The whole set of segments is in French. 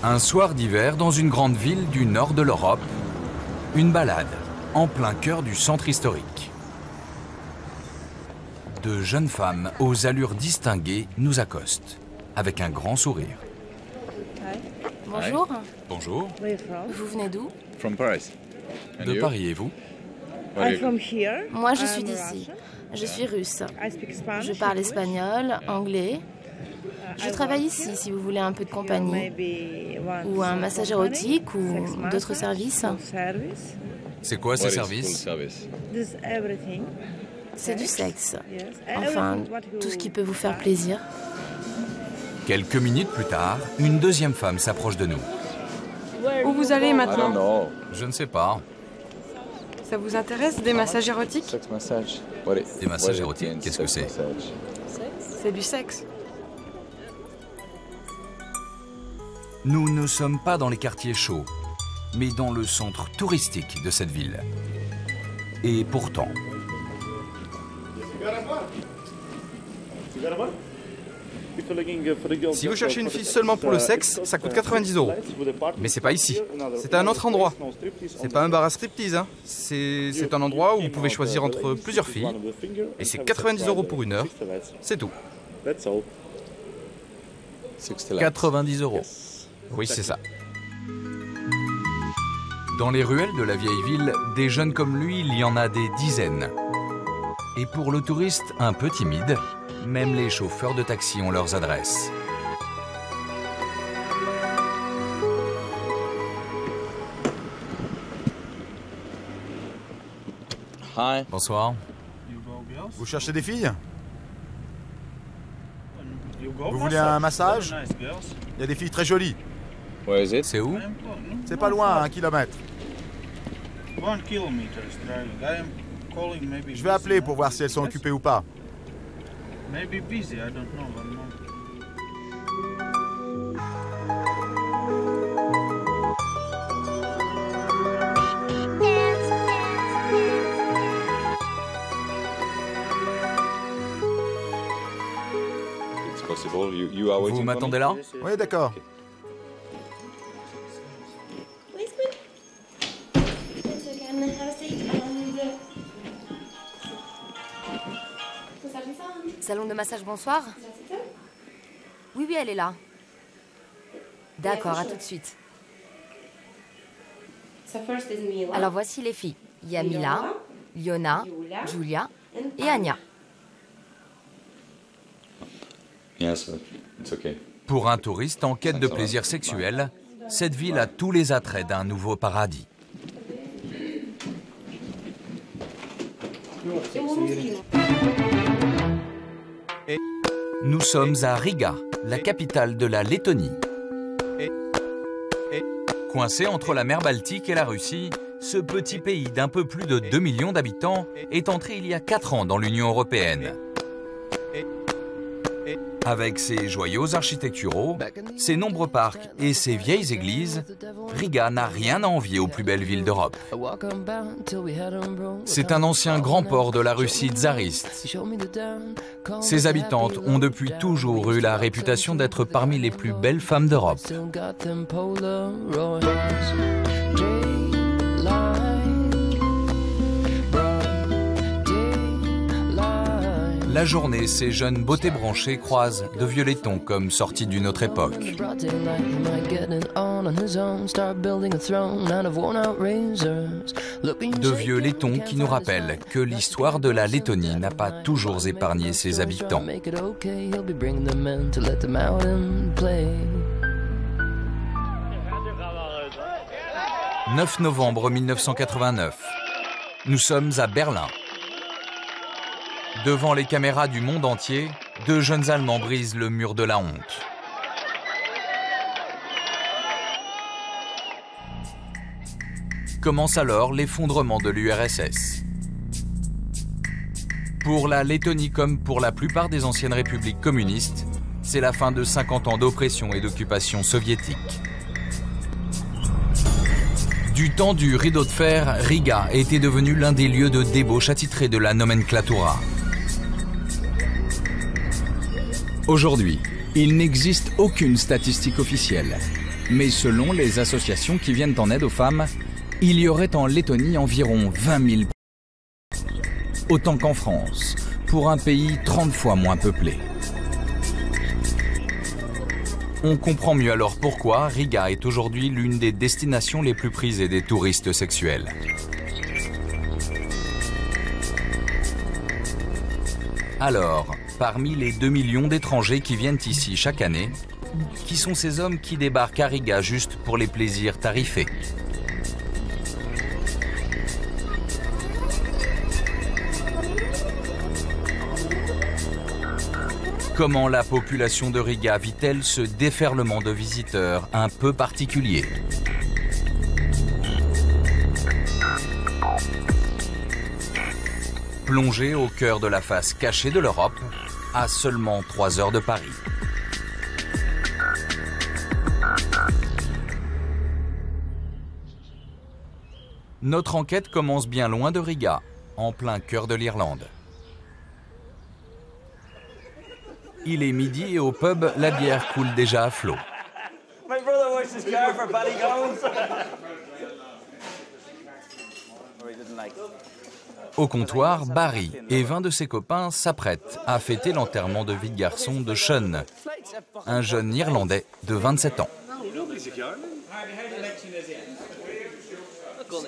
Un soir d'hiver dans une grande ville du nord de l'Europe, une balade en plein cœur du centre historique. De jeunes femmes aux allures distinguées nous accostent, avec un grand sourire. Bonjour. Bonjour. Vous venez d'où? De Paris et vous? Moi, je suis d'ici. Je suis russe. Je parle espagnol, anglais. Je travaille ici si vous voulez un peu de compagnie. Ou un massage érotique ou d'autres services. C'est quoi ces services? C'est du sexe. Enfin, tout ce qui peut vous faire plaisir. Quelques minutes plus tard, une deuxième femme s'approche de nous. Où vous allez maintenant? Je ne sais pas. Ça vous intéresse, des massages érotiques? Des massages érotiques, qu'est-ce que c'est? C'est du sexe. Nous ne sommes pas dans les quartiers chauds, mais dans le centre touristique de cette ville. Et pourtant... Si vous cherchez une fille seulement pour le sexe, ça coûte 90 €. Mais c'est pas ici. C'est à un autre endroit. C'est pas un bar à striptease, hein. C'est un endroit où vous pouvez choisir entre plusieurs filles. Et c'est 90 € pour une heure. C'est tout. 90 €. Oui, c'est ça. Dans les ruelles de la vieille ville, des jeunes comme lui, il y en a des dizaines. Et pour le touriste un peu timide, même les chauffeurs de taxi ont leurs adresses. Bonsoir. Vous cherchez des filles? Vous voulez un massage? Il y a des filles très jolies. C'est où? C'est pas loin, à 1 kilomètre. Je vais appeler pour voir si elles sont occupées ou pas. Vous m'attendez là? Oui, d'accord. Salon de massage, bonsoir. Oui, oui, elle est là. D'accord, à tout de suite. Alors voici les filles. Il y a Mila, Liona, Julia et Anya. Pour un touriste en quête de plaisir sexuel, cette ville a tous les attraits d'un nouveau paradis. Nous sommes à Riga, la capitale de la Lettonie. Coincé entre la mer Baltique et la Russie, ce petit pays d'un peu plus de 2 millions d'habitants est entré il y a 4 ans dans l'Union européenne. Avec ses joyaux architecturaux, ses nombreux parcs et ses vieilles églises, Riga n'a rien à envier aux plus belles villes d'Europe. C'est un ancien grand port de la Russie tsariste. Ses habitantes ont depuis toujours eu la réputation d'être parmi les plus belles femmes d'Europe. La journée, ces jeunes beautés branchées croisent de vieux laitons comme sortis d'une autre époque. De vieux laitons qui nous rappellent que l'histoire de la Lettonie n'a pas toujours épargné ses habitants. 9 novembre 1989. Nous sommes à Berlin. Devant les caméras du monde entier, 2 jeunes Allemands brisent le mur de la honte. Commence alors l'effondrement de l'URSS. Pour la Lettonie comme pour la plupart des anciennes républiques communistes, c'est la fin de 50 ans d'oppression et d'occupation soviétique. Du temps du rideau de fer, Riga était devenu l'un des lieux de débauche attitrés de la nomenclatura. Aujourd'hui, il n'existe aucune statistique officielle, Mais selon les associations qui viennent en aide aux femmes, il y aurait en Lettonie environ 20 000. Autant qu'en France, pour un pays 30 fois moins peuplé. On comprend mieux alors pourquoi Riga est aujourd'hui l'une des destinations les plus prisées des touristes sexuels. Alors, parmi les 2 millions d'étrangers qui viennent ici chaque année, qui sont ces hommes qui débarquent à Riga juste pour les plaisirs tarifés? Comment la population de Riga vit-elle ce déferlement de visiteurs un peu particulier? Plongé au cœur de la face cachée de l'Europe, à seulement 3 heures de Paris. Notre enquête commence bien loin de Riga, en plein cœur de l'Irlande. Il est midi et au pub, la bière coule déjà à flot. Au comptoir, Barry et 20 de ses copains s'apprêtent à fêter l'enterrement de vie de garçon de Sean, un jeune Irlandais de 27 ans.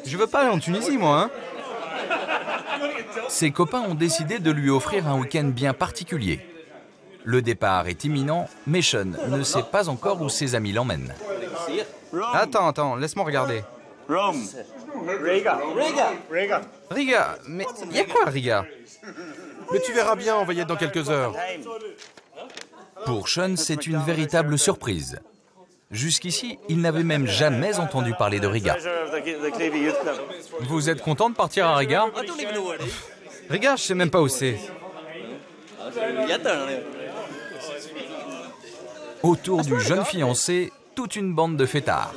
Je veux pas aller en Tunisie, moi, hein. Ses copains ont décidé de lui offrir un week-end bien particulier. Le départ est imminent, mais Sean ne sait pas encore où ses amis l'emmènent. Attends, laisse-moi regarder. Riga, mais y a quoi à Riga? Mais tu verras bien, on va y être dans quelques heures. Pour Sean, c'est une véritable surprise. Jusqu'ici, il n'avait même jamais entendu parler de Riga. Vous êtes content de partir à Riga? Riga, je sais même pas où c'est. Autour du jeune fiancé, toute une bande de fêtards.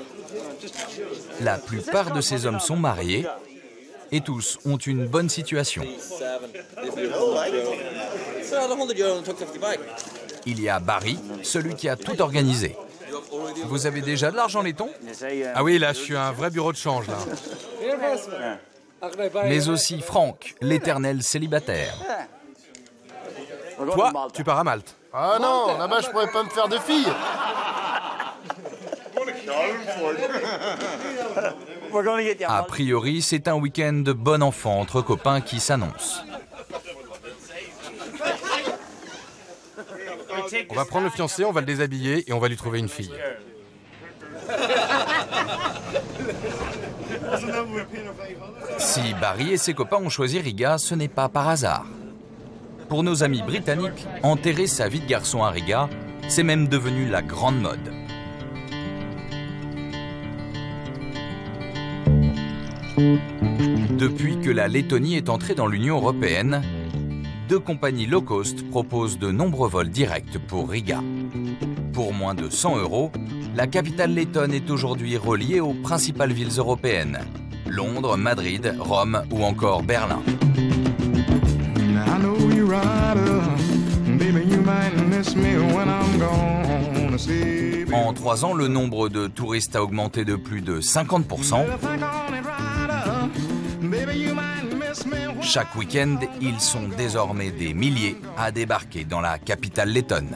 La plupart de ces hommes sont mariés et tous ont une bonne situation. Il y a Barry, celui qui a tout organisé. Vous avez déjà de l'argent laiton? Ah oui, là, je suis un vrai bureau de change, là. Mais aussi Franck, l'éternel célibataire. Toi, tu pars à Malte. Ah non, là-bas, je pourrais pas me faire de filles. A priori, c'est un week-end de bon enfant entre copains qui s'annonce. On va prendre le fiancé, on va le déshabiller et on va lui trouver une fille. Si Barry et ses copains ont choisi Riga, ce n'est pas par hasard. Pour nos amis britanniques, enterrer sa vie de garçon à Riga, c'est même devenu la grande mode. Depuis que la Lettonie est entrée dans l'Union européenne, 2 compagnies low cost proposent de nombreux vols directs pour Riga. Pour moins de 100 €, la capitale lettonne est aujourd'hui reliée aux principales villes européennes, Londres, Madrid, Rome ou encore Berlin. En 3 ans, le nombre de touristes a augmenté de plus de 50%. Chaque week-end, ils sont désormais des milliers à débarquer dans la capitale lettonne.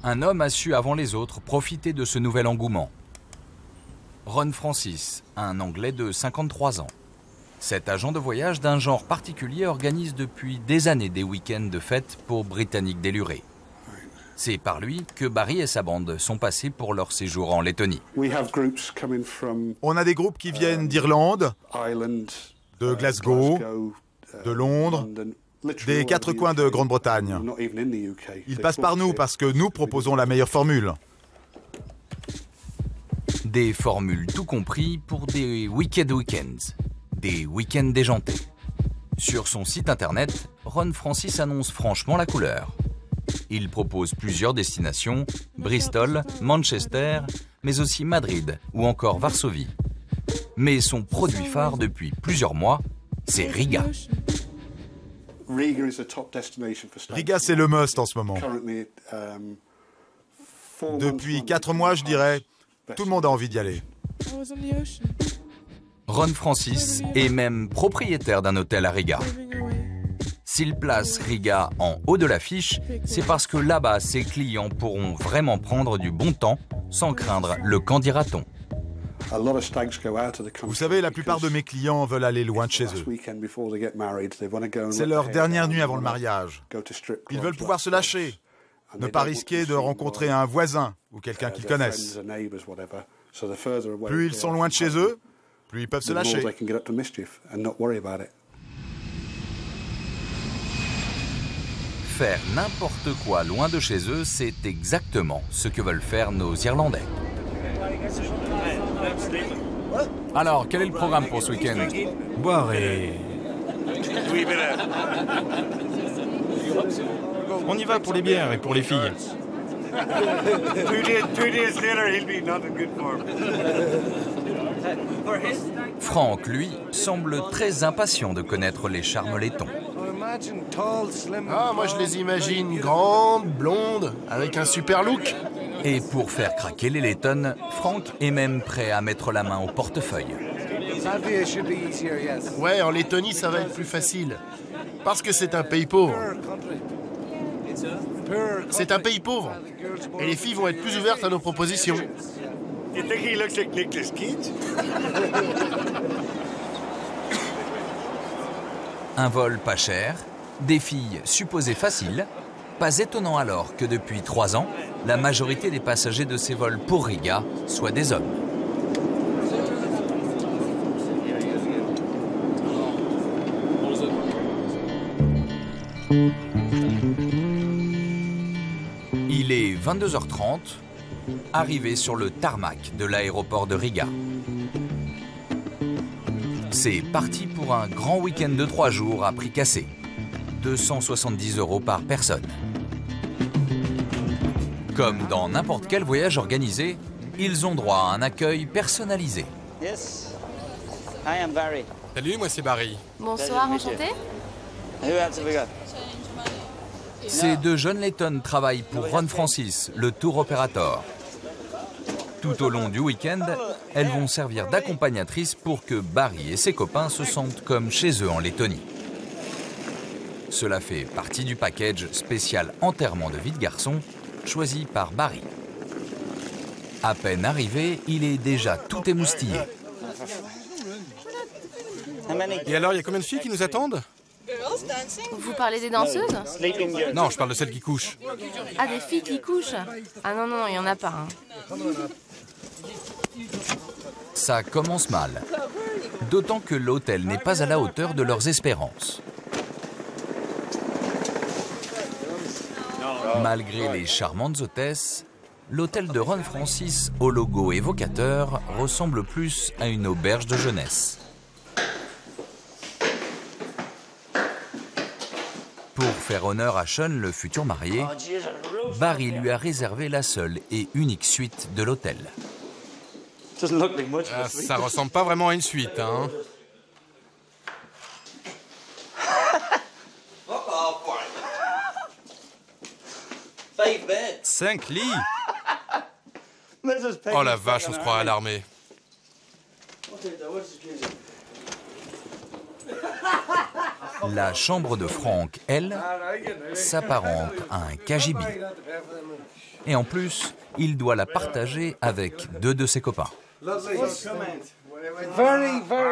Un homme a su avant les autres profiter de ce nouvel engouement. Ron Francis, un Anglais de 53 ans. Cet agent de voyage d'un genre particulier organise depuis des années des week-ends de fête pour Britanniques délurés. C'est par lui que Barry et sa bande sont passés pour leur séjour en Lettonie. On a des groupes qui viennent d'Irlande, de Glasgow, de Londres, des 4 coins de Grande-Bretagne. Ils passent par nous parce que nous proposons la meilleure formule. Des formules tout compris pour des wicked weekends, des week-ends déjantés. Sur son site internet, Ron Francis annonce franchement la couleur. Il propose plusieurs destinations, Bristol, Manchester, mais aussi Madrid ou encore Varsovie. Mais son produit phare depuis plusieurs mois, c'est Riga. Riga, c'est le must en ce moment. Depuis 4 mois, je dirais, tout le monde a envie d'y aller. Ron Francis est même propriétaire d'un hôtel à Riga. S'il place Riga en haut de l'affiche, c'est parce que là-bas, ses clients pourront vraiment prendre du bon temps sans craindre le qu'en dira-t-on. Vous savez, la plupart de mes clients veulent aller loin de chez eux. C'est leur dernière nuit avant le mariage. Ils veulent pouvoir se lâcher, ne pas risquer de rencontrer un voisin ou quelqu'un qu'ils connaissent. Plus ils sont loin de chez eux, plus ils peuvent se lâcher. Faire n'importe quoi loin de chez eux, c'est exactement ce que veulent faire nos Irlandais. Alors, quel est le programme pour ce week-end? Boire et... On y va pour les bières et pour les filles. Frank, lui, semble très impatient de connaître les charmes laitons. Ah, moi je les imagine grandes, blondes, avec un super look. Et pour faire craquer les Lettons, Frank est même prêt à mettre la main au portefeuille. Ouais, en Lettonie, ça va être plus facile. Parce que c'est un pays pauvre. C'est un pays pauvre. Et les filles vont être plus ouvertes à nos propositions. Un vol pas cher, des filles supposées faciles. Pas étonnant alors que depuis 3 ans, la majorité des passagers de ces vols pour Riga soient des hommes. Il est 22h30, arrivé sur le tarmac de l'aéroport de Riga. C'est parti pour un grand week-end de 3 jours à prix cassé. 270 € par personne. Comme dans n'importe quel voyage organisé, ils ont droit à un accueil personnalisé. Salut, moi c'est Barry. Bonsoir, enchanté. Ces 2 jeunes Lettons travaillent pour Ron Francis, le tour opérateur. Tout au long du week-end, elles vont servir d'accompagnatrices pour que Barry et ses copains se sentent comme chez eux en Lettonie. Cela fait partie du package spécial enterrement de vie de garçon choisi par Barry. À peine arrivé, il est déjà tout émoustillé. Et alors, il y a combien de filles qui nous attendent? Vous parlez des danseuses? Non, je parle de celles qui couchent. Ah, des filles qui couchent? Ah non, non, il n'y en a pas. Hein. Ça commence mal. D'autant que l'hôtel n'est pas à la hauteur de leurs espérances. Malgré les charmantes hôtesses, l'hôtel de Ron Francis au logo évocateur ressemble plus à une auberge de jeunesse. Pour faire honneur à Sean, le futur marié, Barry lui a réservé la seule et unique suite de l'hôtel. Ça ressemble pas vraiment à une suite, hein. 5 lits. Oh la vache, on se croit à l'armée. La chambre de Frank, elle, s'apparente à un cagibi. Et en plus, il doit la partager avec 2 de ses copains. Ah,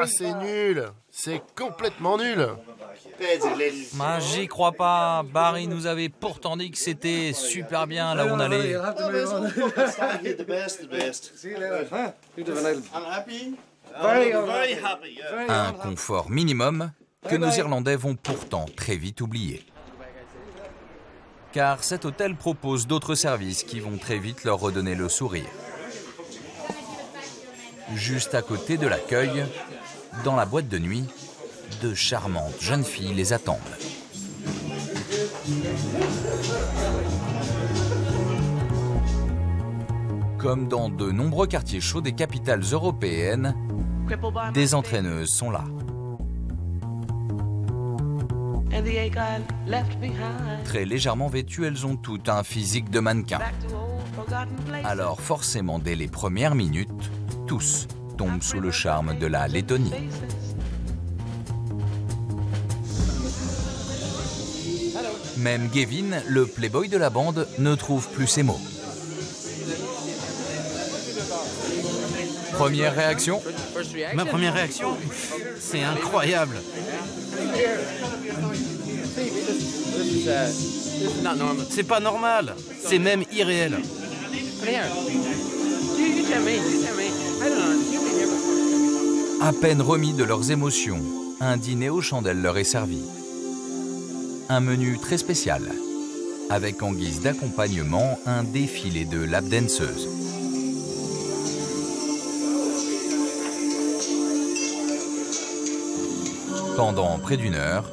c'est nul. C'est complètement nul. J'y crois pas. Barry nous avait pourtant dit que c'était super bien là où on allait. Un confort minimum que nos Irlandais vont pourtant très vite oublier. Car cet hôtel propose d'autres services qui vont très vite leur redonner le sourire. Juste à côté de l'accueil, dans la boîte de nuit, 2 charmantes jeunes filles les attendent. Comme dans de nombreux quartiers chauds des capitales européennes, des entraîneuses sont là. Très légèrement vêtues, elles ont toutes un physique de mannequin. Alors forcément, dès les premières minutes, tous tombent sous le charme de la Lettonie. Même Gavin, le playboy de la bande, ne trouve plus ses mots. Première réaction? Ma première réaction, c'est incroyable. C'est pas normal, c'est même irréel. À peine remis de leurs émotions, un dîner aux chandelles leur est servi. Un menu très spécial, avec en guise d'accompagnement un défilé de lap-danseuses. Pendant près d'une heure,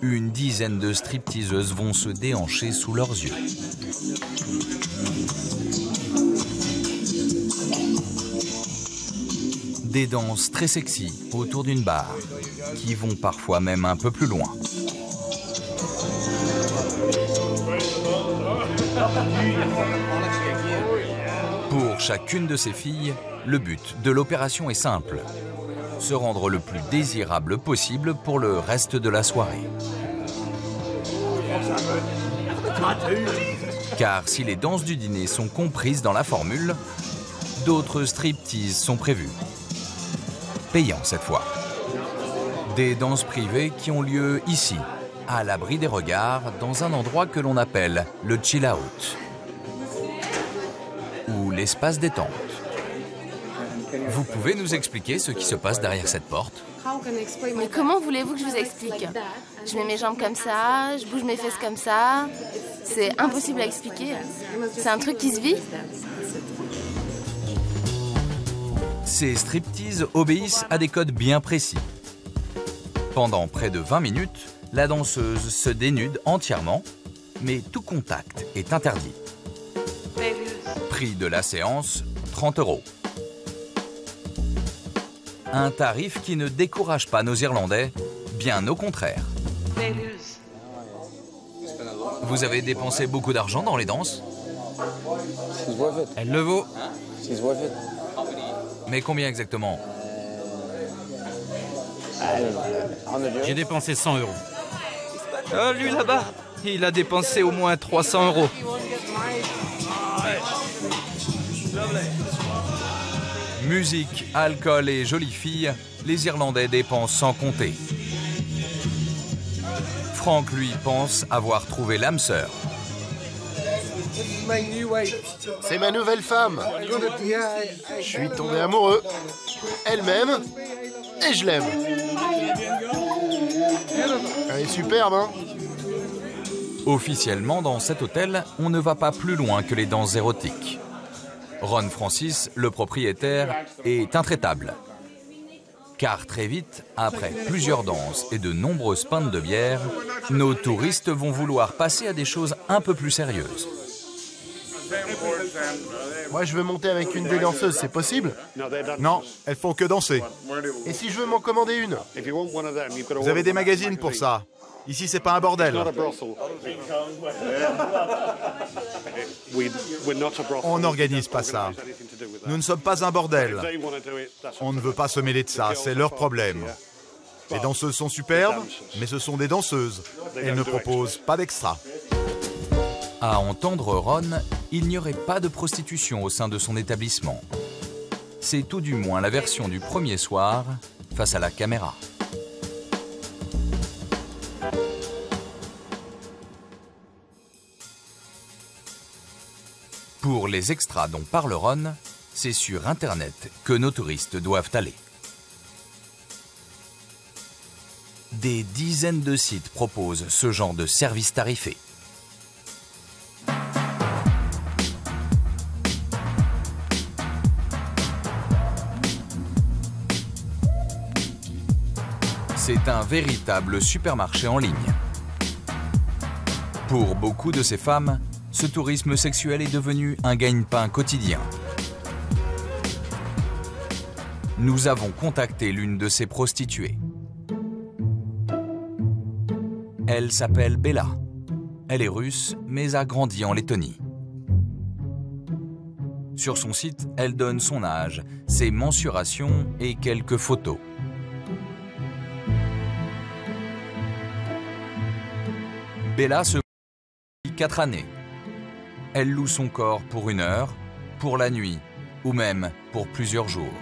une dizaine de stripteaseuses vont se déhancher sous leurs yeux. Des danses très sexy autour d'une barre, qui vont parfois même un peu plus loin. Pour chacune de ces filles, le but de l'opération est simple. Se rendre le plus désirable possible pour le reste de la soirée. Car si les danses du dîner sont comprises dans la formule, d'autres striptease sont prévues. Payants cette fois. Des danses privées qui ont lieu ici, à l'abri des regards, dans un endroit que l'on appelle le chill out, ou l'espace détente. Vous pouvez nous expliquer ce qui se passe derrière cette porte? Mais comment voulez-vous que je vous explique? Je mets mes jambes comme ça, je bouge mes fesses comme ça. C'est impossible à expliquer. C'est un truc qui se vit. Ces striptease obéissent à des codes bien précis. Pendant près de 20 minutes, la danseuse se dénude entièrement, mais tout contact est interdit. Prix de la séance, 30 €. Un tarif qui ne décourage pas nos Irlandais, bien au contraire. Vous avez dépensé beaucoup d'argent dans les danses? Elle le vaut. Mais combien exactement? J'ai dépensé 100 €. Oh, lui là-bas, il a dépensé au moins 300 €. Musique, alcool et jolies filles, les Irlandais dépensent sans compter. Frank, lui, pense avoir trouvé l'âme sœur. C'est ma nouvelle femme. Je suis tombé amoureux. Elle m'aime et je l'aime. Elle est superbe, hein? Officiellement, dans cet hôtel, on ne va pas plus loin que les danses érotiques. Ron Francis, le propriétaire, est intraitable. Car très vite, après plusieurs danses et de nombreuses pintes de bière, nos touristes vont vouloir passer à des choses un peu plus sérieuses. Moi, je veux monter avec une des danseuses, c'est possible? Non, elles font que danser. Et si je veux m'en commander une? Vous avez des magazines pour ça. Ici, c'est pas un bordel. On n'organise pas ça. Nous ne sommes pas un bordel. On ne veut pas se mêler de ça, c'est leur problème. Les danseuses sont superbes, mais ce sont des danseuses. Elles ne proposent pas d'extra. À entendre Ron, il n'y aurait pas de prostitution au sein de son établissement. C'est tout du moins la version du premier soir face à la caméra. Pour les extras dont parle Ron, c'est sur Internet que nos touristes doivent aller. Des dizaines de sites proposent ce genre de service tarifé. C'est un véritable supermarché en ligne. Pour beaucoup de ces femmes, ce tourisme sexuel est devenu un gagne-pain quotidien. Nous avons contacté l'une de ces prostituées. Elle s'appelle Bella. Elle est russe, mais a grandi en Lettonie. Sur son site, elle donne son âge, ses mensurations et quelques photos. Bella se marie depuis 4 années. Elle loue son corps pour 1 heure, pour la nuit, ou même pour plusieurs jours.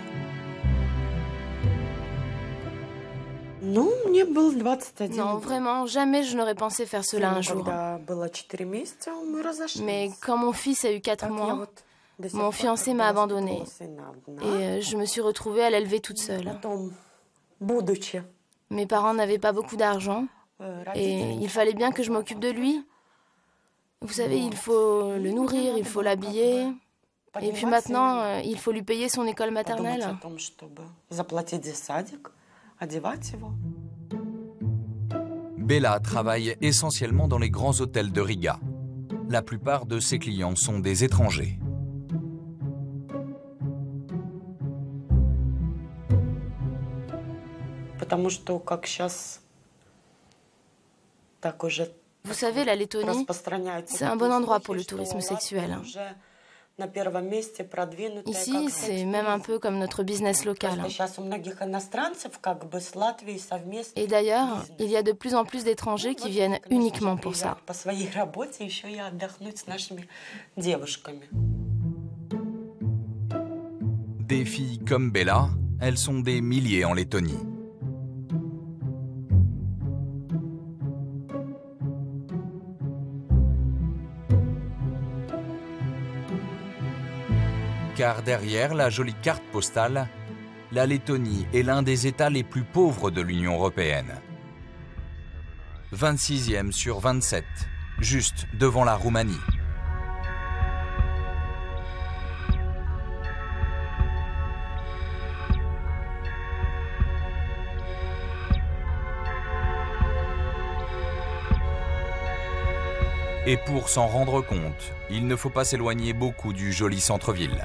Non, vraiment, jamais je n'aurais pensé faire cela un jour. Mais quand mon fils a eu 4 mois, mon fiancé m'a abandonnée. Et je me suis retrouvée à l'élever toute seule. Mes parents n'avaient pas beaucoup d'argent. Et il fallait bien que je m'occupe de lui. Vous savez, il faut le nourrir, il faut l'habiller. Et puis maintenant, il faut lui payer son école maternelle. Bella travaille essentiellement dans les grands hôtels de Riga. La plupart de ses clients sont des étrangers. Vous savez, la Lettonie, c'est un bon endroit pour le tourisme sexuel. Ici, c'est même un peu comme notre business local. Et d'ailleurs, il y a de plus en plus d'étrangers qui viennent uniquement pour ça. Des filles comme Bella, elles sont des milliers en Lettonie. Car derrière la jolie carte postale, la Lettonie est l'un des États les plus pauvres de l'Union européenne. 26e sur 27, juste devant la Roumanie. Et pour s'en rendre compte, il ne faut pas s'éloigner beaucoup du joli centre-ville.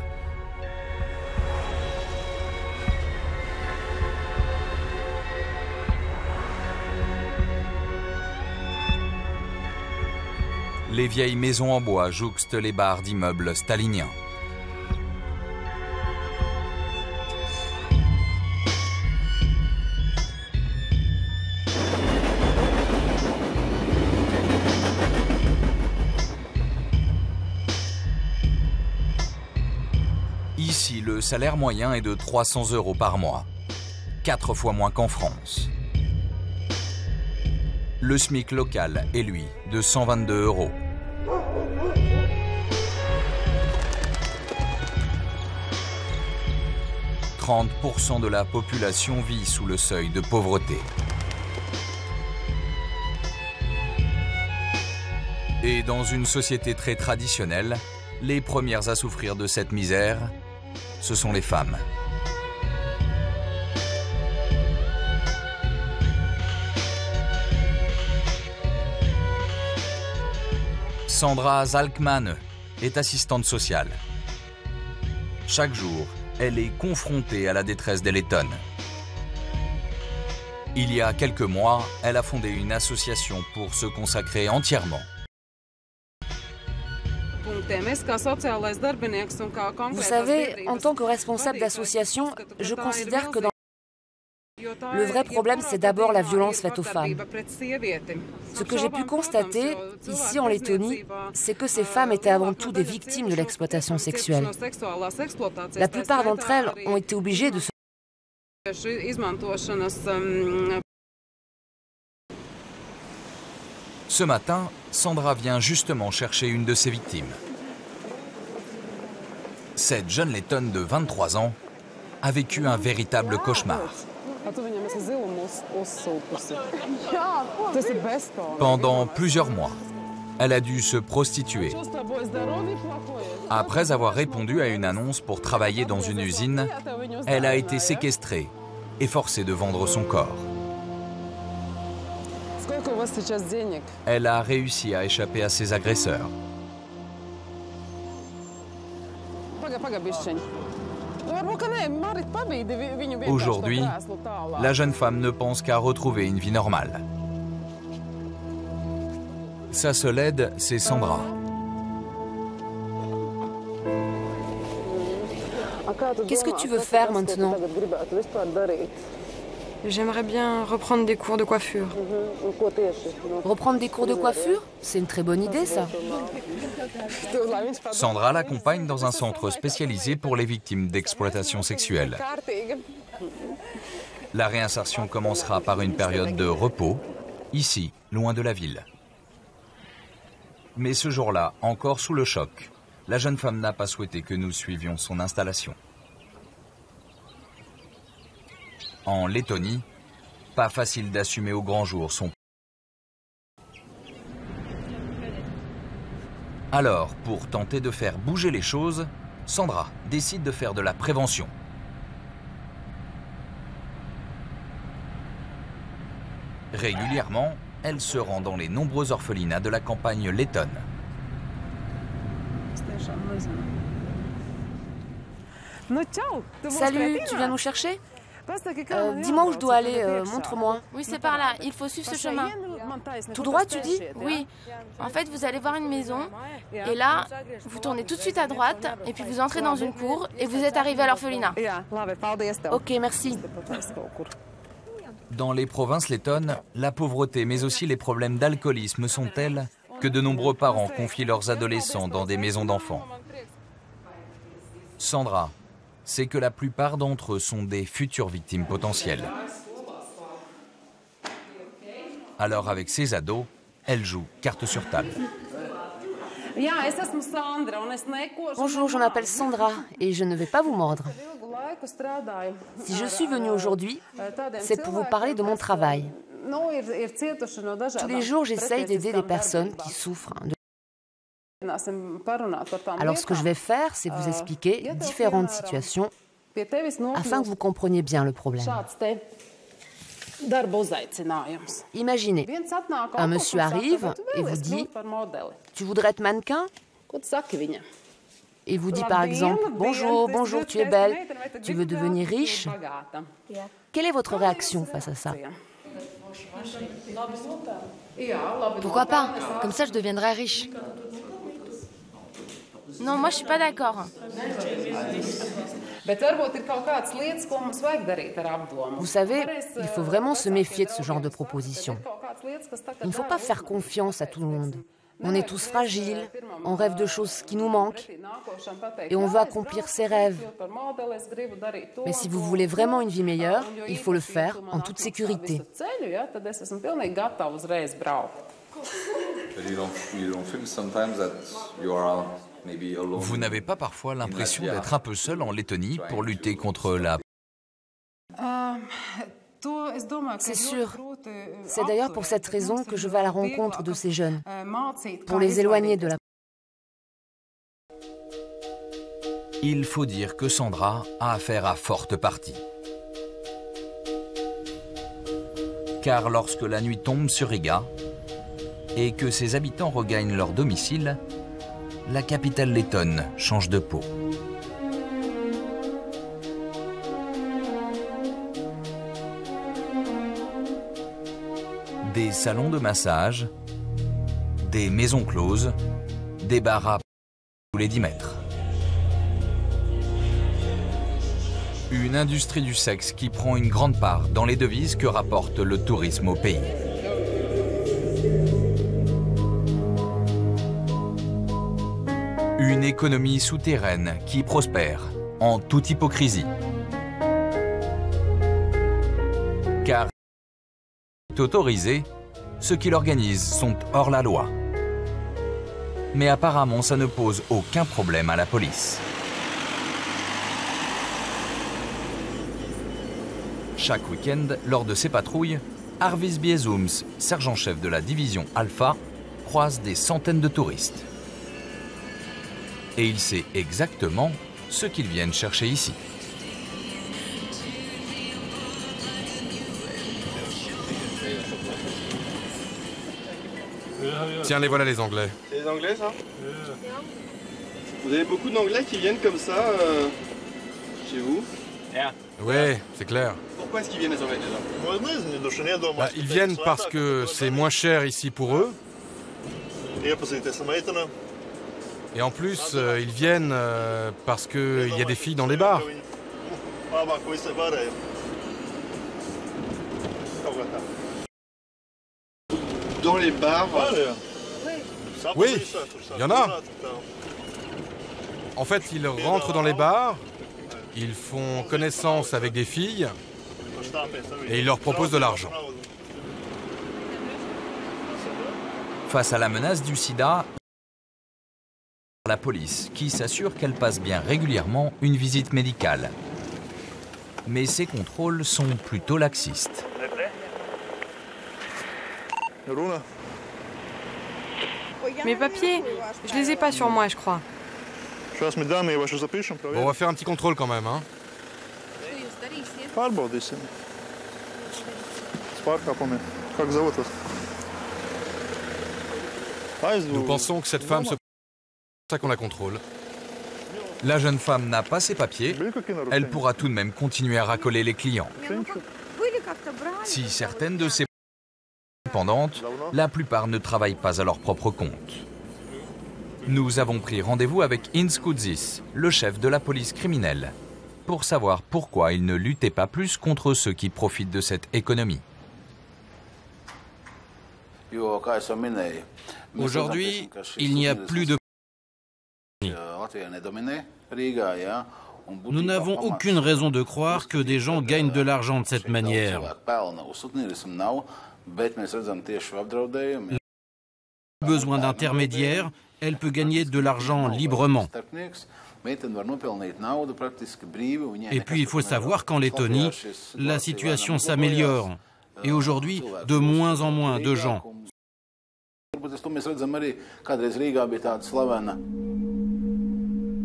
Les vieilles maisons en bois jouxtent les barres d'immeubles staliniens. Ici, le salaire moyen est de 300 € par mois, 4 fois moins qu'en France. Le SMIC local est, lui, de 122 €. « 30% de la population vit sous le seuil de pauvreté. Et dans une société très traditionnelle, les premières à souffrir de cette misère, ce sont les femmes. Sandra Zalkman est assistante sociale. Chaque jour, elle est confrontée à la détresse des Lettones. Il y a quelques mois, elle a fondé une association pour se consacrer entièrement. Vous savez, en tant que responsable d'association, je considère que le vrai problème, c'est d'abord la violence faite aux femmes. Ce que j'ai pu constater, ici en Lettonie, c'est que ces femmes étaient avant tout des victimes de l'exploitation sexuelle. La plupart d'entre elles ont été obligées de se... Ce matin, Sandra vient justement chercher une de ses victimes. Cette jeune Lettonne de 23 ans a vécu un véritable cauchemar. Pendant plusieurs mois, elle a dû se prostituer. Après avoir répondu à une annonce pour travailler dans une usine, elle a été séquestrée et forcée de vendre son corps. Elle a réussi à échapper à ses agresseurs. Aujourd'hui, la jeune femme ne pense qu'à retrouver une vie normale. Sa seule aide, c'est Sandra. Qu'est-ce que tu veux faire maintenant? J'aimerais bien reprendre des cours de coiffure. Reprendre des cours de coiffure? C'est une très bonne idée, ça. Sandra l'accompagne dans un centre spécialisé pour les victimes d'exploitation sexuelle. La réinsertion commencera par une période de repos, ici, loin de la ville. Mais ce jour-là, encore sous le choc, la jeune femme n'a pas souhaité que nous suivions son installation. En Lettonie, pas facile d'assumer au grand jour son... Alors, pour tenter de faire bouger les choses, Sandra décide de faire de la prévention. Régulièrement, elle se rend dans les nombreux orphelinats de la campagne lettonne. Salut, tu viens nous chercher? Dis-moi où je dois aller, montre-moi. Oui, c'est par là, il faut suivre ce chemin. Tout droit, tu dis? Oui. En fait, vous allez voir une maison, et là, vous tournez tout de suite à droite, et puis vous entrez dans une cour, et vous êtes arrivé à l'orphelinat. Ok, merci. Dans les provinces lettonnes, la pauvreté mais aussi les problèmes d'alcoolisme sont tels que de nombreux parents confient leurs adolescents dans des maisons d'enfants. Sandra sait que la plupart d'entre eux sont des futures victimes potentielles. Alors avec ses ados, elle joue carte sur table. Bonjour, je m'appelle Sandra et je ne vais pas vous mordre. Si je suis venue aujourd'hui, c'est pour vous parler de mon travail. Tous les jours, j'essaye d'aider les personnes qui souffrent. Alors, ce que je vais faire, c'est vous expliquer différentes situations afin que vous compreniez bien le problème. Imaginez, un monsieur arrive et vous dit « Tu voudrais être mannequin ?» Et vous dit par exemple « Bonjour, bonjour, tu es belle, tu veux devenir riche ?» Quelle est votre réaction face à ça? Pourquoi pas? Comme ça, je deviendrai riche. Non, moi, je suis pas d'accord. Vous savez, il faut vraiment se méfier de ce genre de propositions. Il ne faut pas faire confiance à tout le monde. On est tous fragiles, on rêve de choses qui nous manquent et on veut accomplir ses rêves. Mais si vous voulez vraiment une vie meilleure, il faut le faire en toute sécurité. Vous n'avez pas parfois l'impression d'être un peu seul en Lettonie pour lutter contre la... C'est sûr. C'est d'ailleurs pour cette raison que je vais à la rencontre de ces jeunes, pour les éloigner de la... Il faut dire que Sandra a affaire à forte partie. Car lorsque la nuit tombe sur Riga et que ses habitants regagnent leur domicile, la capitale lettonne change de peau. Des salons de massage, des maisons closes, des bars à tous les 10 mètres. Une industrie du sexe qui prend une grande part dans les devises que rapporte le tourisme au pays. Une économie souterraine qui prospère en toute hypocrisie. Car autorisé, ceux qui l'organisent sont hors la loi. Mais apparemment, ça ne pose aucun problème à la police. Chaque week-end, lors de ses patrouilles, Arvis Biezums, sergent-chef de la division Alpha, croise des centaines de touristes. Et il sait exactement ce qu'ils viennent chercher ici. Tiens, les voilà les Anglais. C'est les Anglais, ça? Vous avez beaucoup d'Anglais qui viennent comme ça chez vous? Ouais, c'est clair. Pourquoi est-ce qu'ils viennent les Anglais déjà? Ils viennent parce que c'est moins cher ici pour eux Et en plus, ils viennent parce qu'il y a des filles dans les bars. Dans les bars. Oui, il y en a. En fait, ils rentrent dans les bars, ils font connaissance avec des filles et ils leur proposent de l'argent. Face à la menace du sida, la police qui s'assure qu'elle passe bien régulièrement une visite médicale. Mais ces contrôles sont plutôt laxistes. Mes papiers, je les ai pas sur moi, je crois. Bon, on va faire un petit contrôle quand même, hein. Nous pensons que cette femme se... C'est ça qu'on la contrôle. La jeune femme n'a pas ses papiers, elle pourra tout de même continuer à racoler les clients. Si certaines de ses dépendantes, la plupart ne travaillent pas à leur propre compte. Nous avons pris rendez-vous avec Inz Koudzis, le chef de la police criminelle, pour savoir pourquoi il ne luttait pas plus contre ceux qui profitent de cette économie. Aujourd'hui, il n'y a plus de... Nous n'avons aucune raison de croire que des gens gagnent de l'argent de cette manière. Besoin d'intermédiaires, elle peut gagner de l'argent librement. Et puis il faut savoir qu'en Lettonie, la situation s'améliore. Et aujourd'hui, de moins en moins de gens.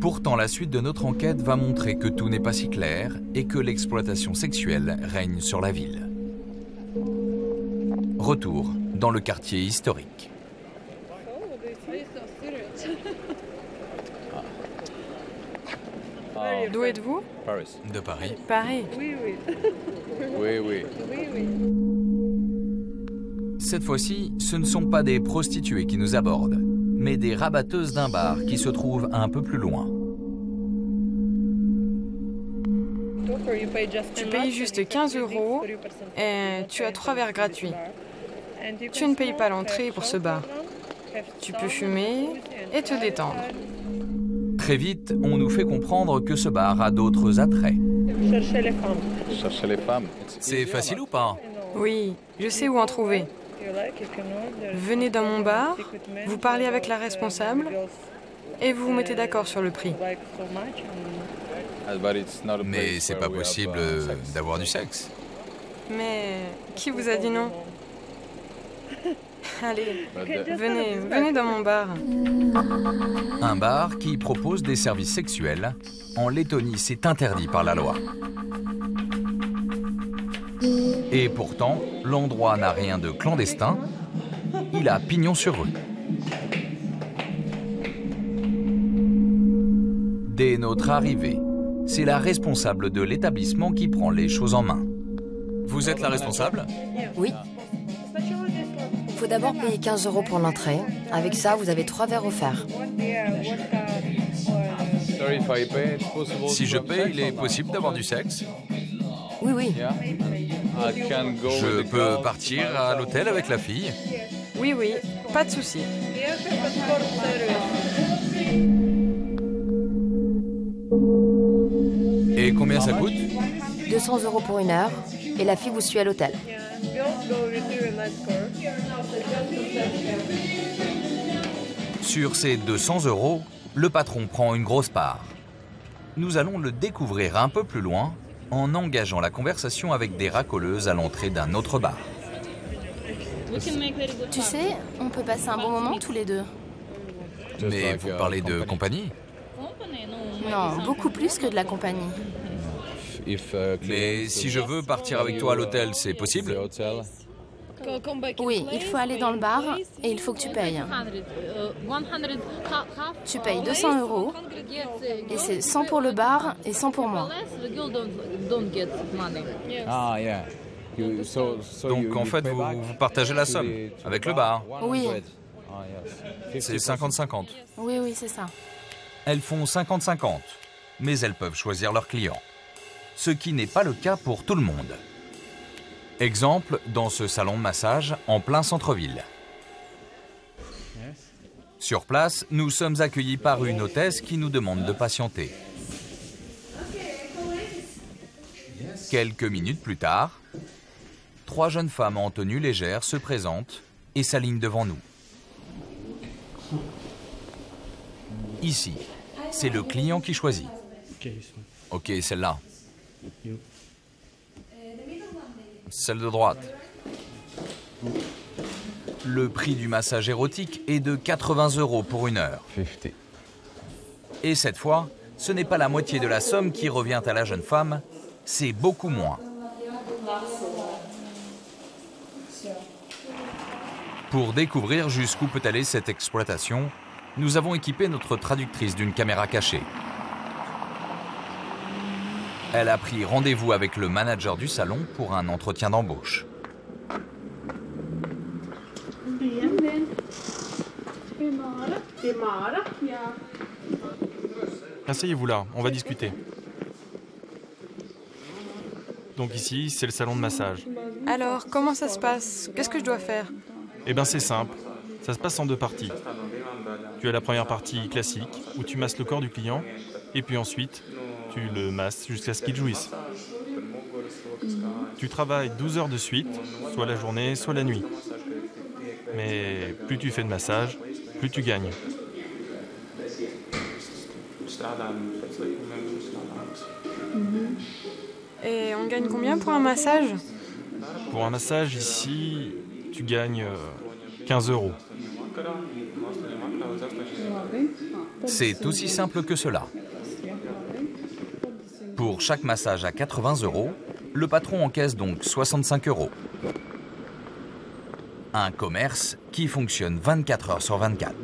Pourtant, la suite de notre enquête va montrer que tout n'est pas si clair et que l'exploitation sexuelle règne sur la ville. Retour dans le quartier historique. D'où êtes-vous? De Paris. Paris. Oui. Cette fois-ci, ce ne sont pas des prostituées qui nous abordent, mais des rabatteuses d'un bar qui se trouvent un peu plus loin. Tu payes juste 15 € et tu as 3 verres gratuits. Tu ne payes pas l'entrée pour ce bar. Tu peux fumer et te détendre. Très vite, on nous fait comprendre que ce bar a d'autres attraits. Chercher les femmes. C'est facile ou pas? Oui, je sais où en trouver. Venez dans mon bar, vous parlez avec la responsable et vous vous mettez d'accord sur le prix. Mais c'est pas possible d'avoir du sexe. Mais qui vous a dit non? Allez, venez dans mon bar. Un bar qui propose des services sexuels. En Lettonie, c'est interdit par la loi. Et pourtant, l'endroit n'a rien de clandestin. Il a pignon sur rue. Dès notre arrivée, c'est la responsable de l'établissement qui prend les choses en main. Vous êtes la responsable? Oui. Il faut d'abord payer 15 € pour l'entrée. Avec ça, vous avez 3 verres offerts. Si je paye, il est possible d'avoir du sexe? Oui. Je peux partir à l'hôtel avec la fille? Oui, pas de souci. Et combien ça coûte? 200 € pour 1 heure et la fille vous suit à l'hôtel. Sur ces 200 €, le patron prend une grosse part. Nous allons le découvrir un peu plus loin en engageant la conversation avec des racoleuses à l'entrée d'un autre bar. Tu sais, on peut passer un bon moment tous les deux. Mais vous parlez de compagnie? Non, beaucoup plus que de la compagnie. Mais si je veux partir avec toi à l'hôtel, c'est possible? Oui, il faut aller dans le bar et il faut que tu payes. Tu payes 200 € et c'est 100 pour le bar et 100 pour moi. Donc en fait, vous partagez la somme avec le bar? Oui. C'est 50-50. Oui, oui, c'est ça. Elles font 50-50, mais elles peuvent choisir leurs clients. Ce qui n'est pas le cas pour tout le monde. Exemple, dans ce salon de massage en plein centre-ville. Sur place, nous sommes accueillis par une hôtesse qui nous demande de patienter. Quelques minutes plus tard, 3 jeunes femmes en tenue légère se présentent et s'alignent devant nous. Ici, c'est le client qui choisit. Ok, celle-là. Celle de droite. Le prix du massage érotique est de 80 € pour 1 heure. Et cette fois, ce n'est pas la moitié de la somme qui revient à la jeune femme, c'est beaucoup moins. Pour découvrir jusqu'où peut aller cette exploitation, nous avons équipé notre traductrice d'une caméra cachée. Elle a pris rendez-vous avec le manager du salon pour un entretien d'embauche. Asseyez-vous là, on va discuter. Donc ici, c'est le salon de massage. Alors, comment ça se passe? Qu'est-ce que je dois faire? Eh bien, c'est simple. Ça se passe en 2 parties. Tu as la première partie classique, où tu masses le corps du client, et puis ensuite, tu le masses jusqu'à ce qu'il jouisse. Tu travailles 12 heures de suite, soit la journée, soit la nuit. Mais plus tu fais de massage, plus tu gagnes. Et on gagne combien pour un massage? Pour un massage ici, tu gagnes 15 €. C'est aussi simple que cela. Pour chaque massage à 80 €, le patron encaisse donc 65 €. Un commerce qui fonctionne 24 heures sur 24.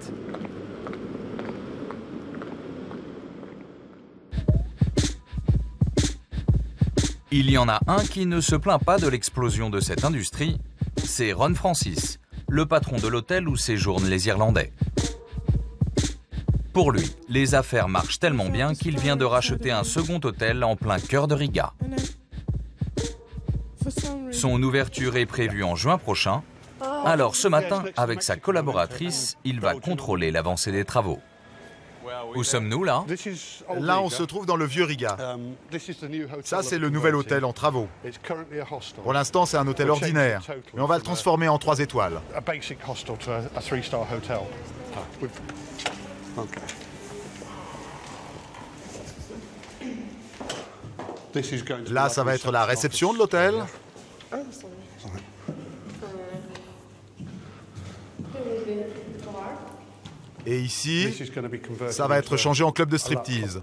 Il y en a un qui ne se plaint pas de l'explosion de cette industrie, c'est Ron Francis, le patron de l'hôtel où séjournent les Irlandais. Pour lui, les affaires marchent tellement bien qu'il vient de racheter un second hôtel en plein cœur de Riga. Son ouverture est prévue en juin prochain, alors ce matin, avec sa collaboratrice, il va contrôler l'avancée des travaux. Où sommes-nous là? Là, on se trouve dans le vieux Riga. Ça, c'est le nouvel hôtel en travaux. Pour l'instant, c'est un hôtel ordinaire, mais on va le transformer en 3 étoiles. Là, ça va être la réception de l'hôtel. Et ici, ça va être changé en club de striptease.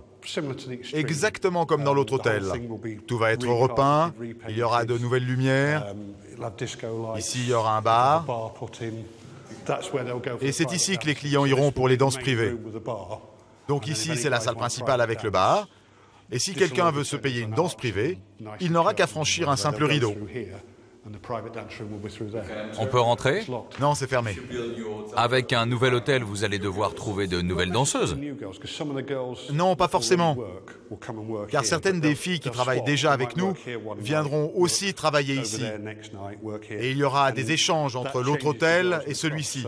Exactement comme dans l'autre hôtel. Tout va être repeint, il y aura de nouvelles lumières. Ici, il y aura un bar. Et c'est ici que les clients iront pour les danses privées. Donc ici, c'est la salle principale avec le bar. Et si quelqu'un veut se payer une danse privée, il n'aura qu'à franchir un simple rideau. On peut rentrer? Non, c'est fermé. Avec un nouvel hôtel, vous allez devoir trouver de nouvelles danseuses? Non, pas forcément. Car certaines des filles qui travaillent déjà avec nous viendront aussi travailler ici. Et il y aura des échanges entre l'autre hôtel et celui-ci.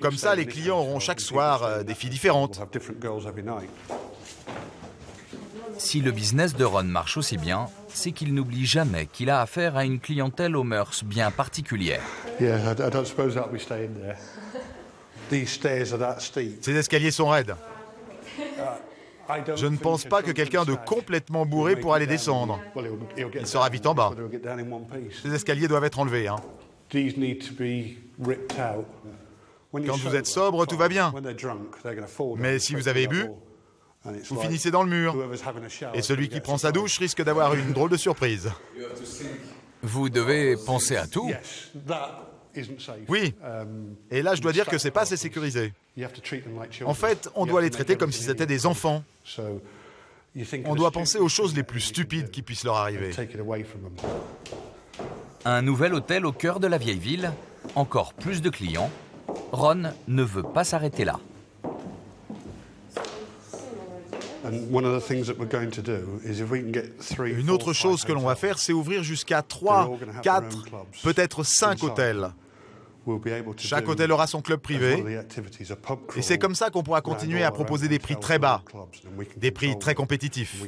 Comme ça, les clients auront chaque soir des filles différentes. Si le business de Ron marche aussi bien, c'est qu'il n'oublie jamais qu'il a affaire à une clientèle aux mœurs bien particulières. Ces escaliers sont raides. Je ne pense pas que quelqu'un de complètement bourré pourra les descendre. Il sera vite en bas. Ces escaliers doivent être enlevés. Hein. Quand vous êtes sobre, tout va bien. Mais si vous avez bu, vous finissez dans le mur. Et celui qui prend sa douche risque d'avoir une drôle de surprise. Vous devez penser à tout. Oui. Et là, je dois dire que c'est pas assez sécurisé. En fait, on doit les traiter comme si c'était des enfants. On doit penser aux choses les plus stupides qui puissent leur arriver. Un nouvel hôtel au cœur de la vieille ville, encore plus de clients, Ron ne veut pas s'arrêter là. Une autre chose que l'on va faire, c'est ouvrir jusqu'à 3, 4, peut-être 5 hôtels. Chaque hôtel aura son club privé. Et c'est comme ça qu'on pourra continuer à proposer des prix très bas, des prix très compétitifs.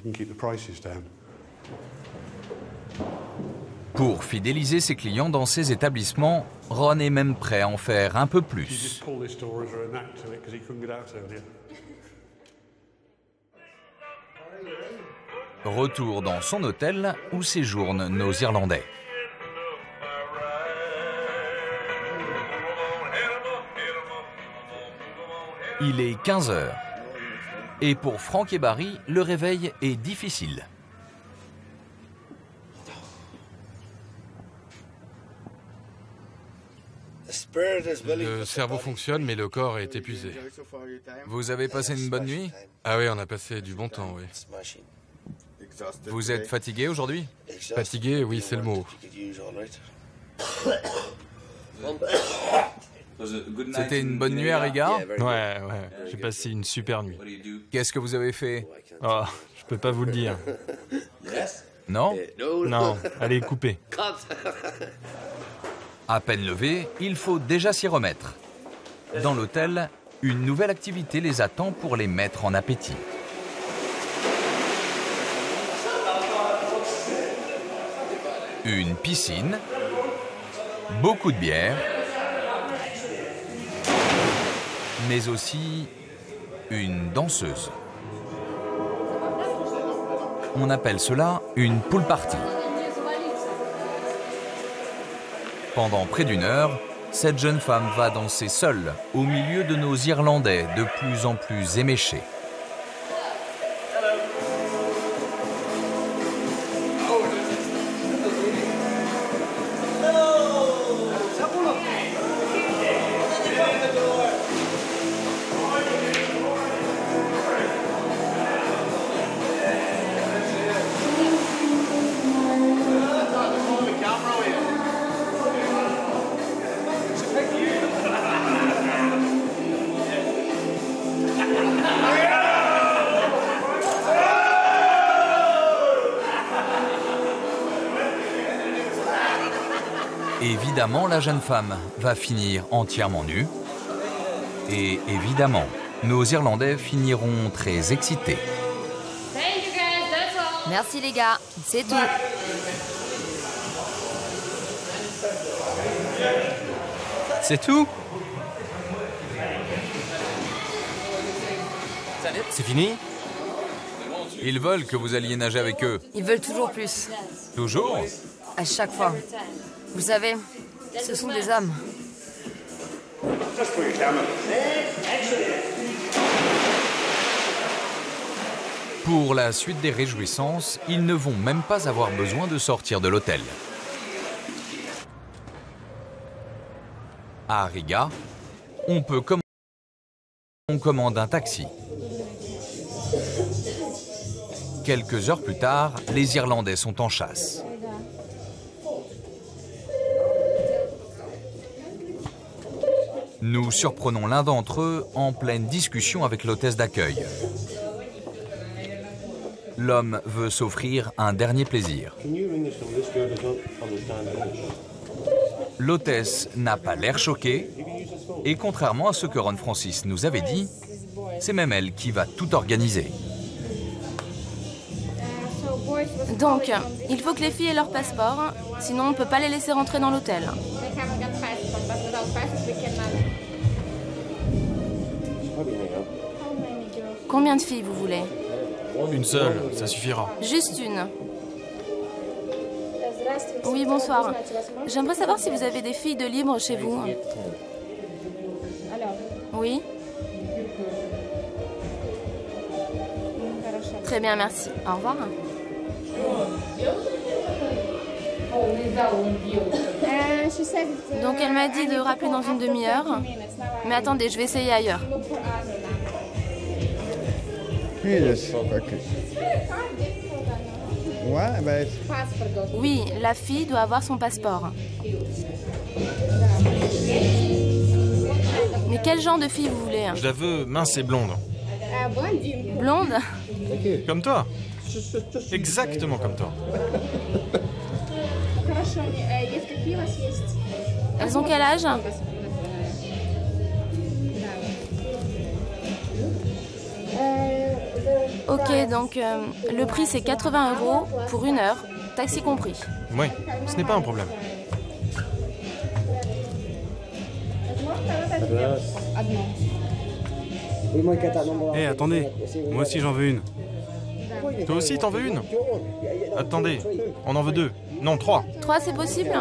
Pour fidéliser ses clients dans ces établissements, Ron est même prêt à en faire un peu plus. Retour dans son hôtel où séjournent nos Irlandais. Il est 15 h. Et pour Franck et Barry, le réveil est difficile. Le cerveau fonctionne, mais le corps est épuisé. Vous avez passé une bonne nuit? Ah oui, on a passé du bon temps, oui. Vous êtes fatigué aujourd'hui? Fatigué, oui, c'est le mot. C'était une bonne nuit à Riga? Ouais, j'ai passé une super nuit. Qu'est-ce que vous avez fait? Oh, je peux pas vous le dire. Non? Non, allez, coupez. À peine levé, il faut déjà s'y remettre. Dans l'hôtel, une nouvelle activité les attend pour les mettre en appétit. Une piscine, beaucoup de bière, mais aussi une danseuse. On appelle cela une pool party. Pendant près d'1 heure, cette jeune femme va danser seule au milieu de nos Irlandais de plus en plus éméchés. Évidemment, la jeune femme va finir entièrement nue. Et évidemment, nos Irlandais finiront très excités. Merci les gars, c'est tout. C'est tout? C'est fini? Ils veulent que vous alliez nager avec eux. Ils veulent toujours plus. Toujours? À chaque fois. Vous savez, ce sont des âmes. Pour la suite des réjouissances, ils ne vont même pas avoir besoin de sortir de l'hôtel. À Riga, on commande un taxi. Quelques heures plus tard, les Irlandais sont en chasse. Nous surprenons l'un d'entre eux en pleine discussion avec l'hôtesse d'accueil. L'homme veut s'offrir un dernier plaisir. L'hôtesse n'a pas l'air choquée et contrairement à ce que Ron Francis nous avait dit, c'est même elle qui va tout organiser. Donc, il faut que les filles aient leur passeport, sinon on ne peut pas les laisser rentrer dans l'hôtel. Combien de filles vous voulez? Une seule, ça suffira. Juste une. Oui, bonsoir. J'aimerais savoir si vous avez des filles de libre chez vous. Oui? Très bien, merci. Au revoir. Donc elle m'a dit de rappeler dans une demi-heure. Mais attendez, je vais essayer ailleurs. Oui, la fille doit avoir son passeport. Quel genre de fille vous voulez? Je la veux mince et blonde. Blonde? Comme toi. Exactement comme toi. Elles ont quel âge? Ok, donc le prix c'est 80 € pour 1 heure, taxi compris. Oui, ce n'est pas un problème. Hé, attendez, moi aussi j'en veux une. Toi aussi, t'en veux une? Attendez, on en veut 2. Non, 3. 3, c'est possible?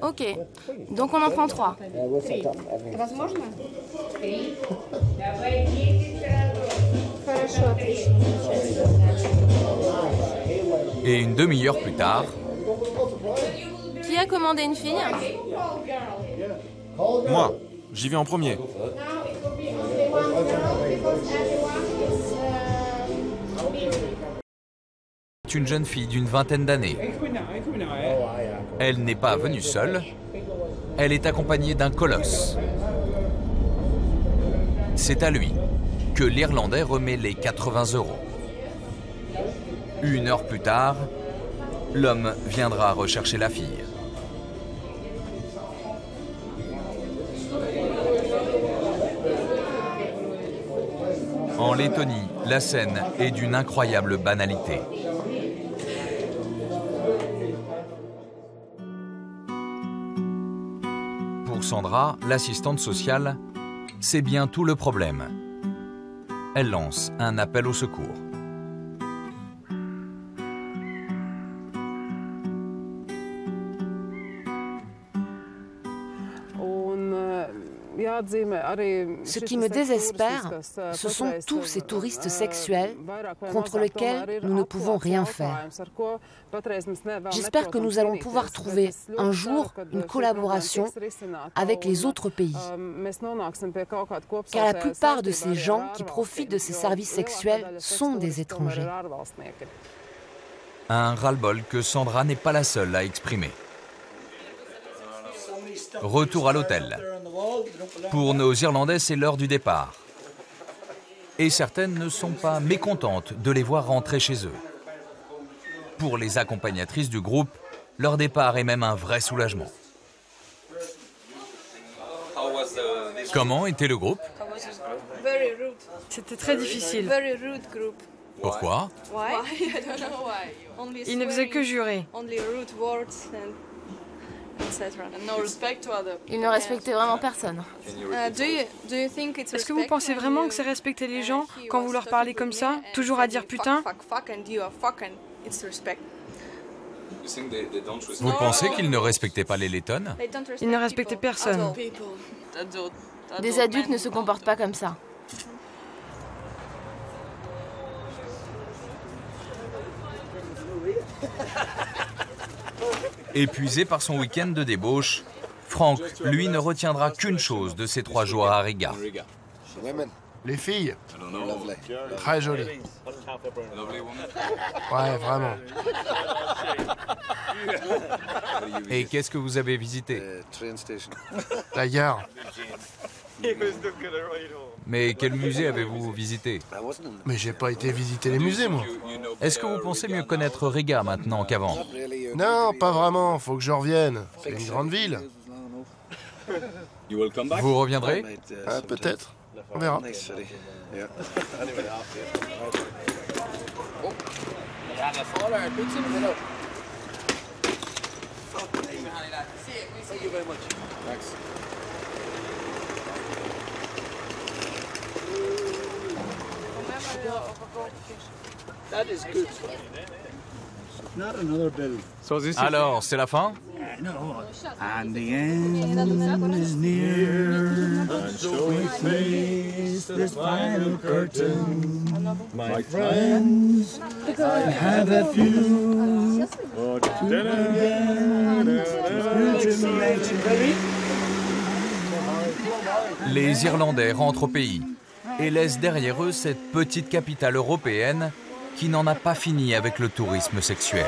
Ok, donc on en prend 3. Et une demi-heure plus tard... Qui a commandé une fille? Moi, j'y vais en premier. Une jeune fille d'une vingtaine d'années. Elle n'est pas venue seule, elle est accompagnée d'un colosse. C'est à lui que l'Irlandais remet les 80 €. 1 heure plus tard, l'homme viendra rechercher la fille. En Lettonie, la scène est d'une incroyable banalité. Pour Sandra, l'assistante sociale, c'est bien tout le problème. Elle lance un appel au secours. Ce qui me désespère, ce sont tous ces touristes sexuels contre lesquels nous ne pouvons rien faire. J'espère que nous allons pouvoir trouver un jour une collaboration avec les autres pays. Car la plupart de ces gens qui profitent de ces services sexuels sont des étrangers. Un ras-le-bol que Sandra n'est pas la seule à exprimer. Retour à l'hôtel. Pour nos Irlandais, c'est l'heure du départ. Et certaines ne sont pas mécontentes de les voir rentrer chez eux. Pour les accompagnatrices du groupe, leur départ est même un vrai soulagement. Comment était le groupe? C'était très difficile. Pourquoi? Il ne faisait que jurer. Il ne respectait vraiment personne. Est-ce que vous pensez vraiment que c'est respecter les gens quand vous leur parlez comme ça, toujours à dire putain? Vous pensez qu'ils ne respectaient pas les Lettones? Ils ne respectaient personne. Des adultes ne se comportent pas comme ça. Épuisé par son week-end de débauche, Frank, lui, ne retiendra qu'une chose de ces 3 jours à Riga. Les filles, très jolies. Ouais, vraiment. Et qu'est-ce que vous avez visité? La gare. Mais quel musée avez-vous visité? Mais j'ai pas été visiter les musées, moi. Est-ce que vous pensez mieux connaître Riga maintenant qu'avant? Non, pas vraiment, faut que je revienne. C'est une grande ville. Vous reviendrez? Peut-être. On verra. Alors, c'est la fin? And the end is near, and so we face this final curtain. My friends, I have a few to Les Irlandais rentrent au pays et laissent derrière eux cette petite capitale européenne qui n'en a pas fini avec le tourisme sexuel.